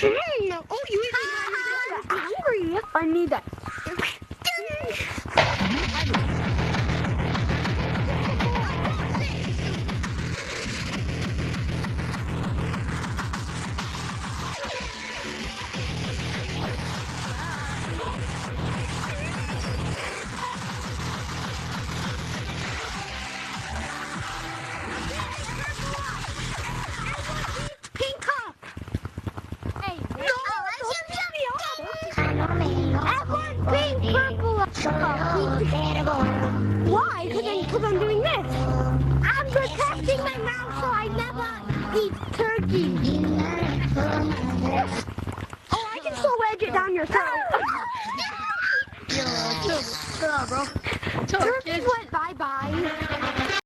Oh, you even hungry. I need that. Pink cup. Hey, no, I want pink, purple. Why? Because I'm doing this. I'm protecting my mouth so I never eat turkey. Oh, I can still wedge it down your throat. Yo, chill out, bro. Turkeys went bye-bye.